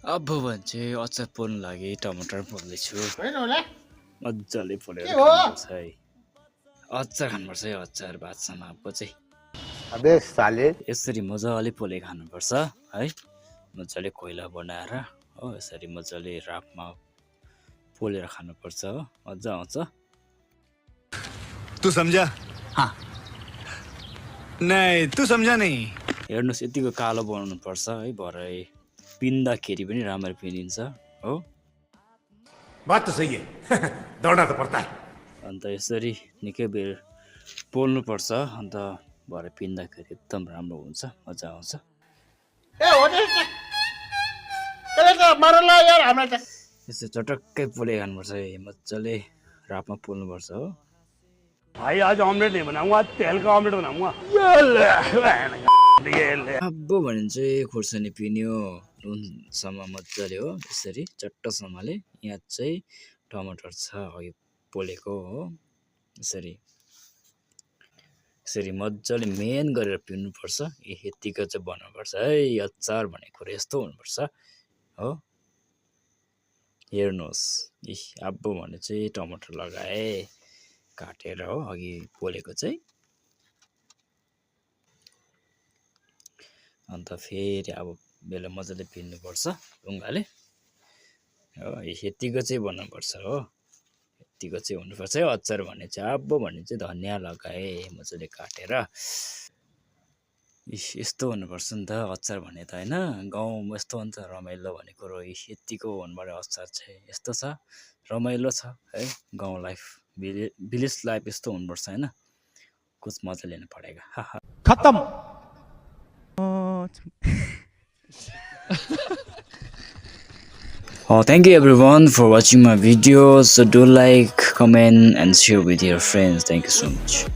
अब भने चाहिँ अचार पोल्नु लागि टमाटर पोल्दैछु मजाले पोलेर खानुपर्छ है अचार खानुपर्छ है अचार भातसँग अब चाहिँ अबे साले यसरी मजाले पोले खानुपर्छ है मजाले कोइला बनाएर हो यसरी मजाले रापमा पोलेर खानुपर्छ हो मजा आउँछ तू समझा हाँ नहीं तू समझा नहीं हेर्नुहोस् यतिको कालो बनाउनु पर्छ है भरे पिन्दाखेरि पनि राम्ररी पिनिन्छ हो बात तो सही है दौड़ना तो पड़ता है अन्त यसरी निकै बेर पोल्नु पर्छ अन्त भरे पिन्दाखेरि एकदम राम्रो हुन्छ मजा आउँछ यसो चटक्कै पोले खानुपर्छ है मजाले रापमा पोल्नुपर्छ हो भाई आज ऑमलेट नहीं बनाऊंगा आज तेल का ऑमलेट बनाऊंगा अब भने चाहिँ खुर्सानी पिन्यो नुनसम्म मजाले हो यसरी चट्टसम्मले यहाँ चाहिँ टमाटर छ अघि पोलेको हो यसरी यसरी मजाले मेन गरेर पिन्नुपर्छ यतिको चाहिँ बनाउनुपर्छ है अचार भनेको कुरो यस्तो हुनुपर्छ हो हेर्नुहोस् अब भने चाहिँ टमाटर लगाए काटेर हो अघि पोलेको चाहिँ अन्त फेरि अब बेला मजाले पिन्नुपर्छ ढुङ्गाले हो यतिको चाहिँ बनाउनुपर्छ हो यतिको चाहिँ हुनुपर्छ है अचार भने चाहिँ अब भने चाहिँ धनियाँ लगाए मजाले काटेर यस्तो हुनुपर्छ नि त अचार भने त होइन गाउँमा यस्तो हुन्छ रमाइलो भन्ने कुरो यतिको हुनुबाट अचार चाहिँ यस्तो छ रमाइलो छ है गाउँ लाइफ विलेज लाइफ यस्तो हुनुपर्छ होइन कुछ मजा लिनु परेगा खत्म Thank you everyone for watching my videos. So do like, comment and share with your friends. Thank you so much.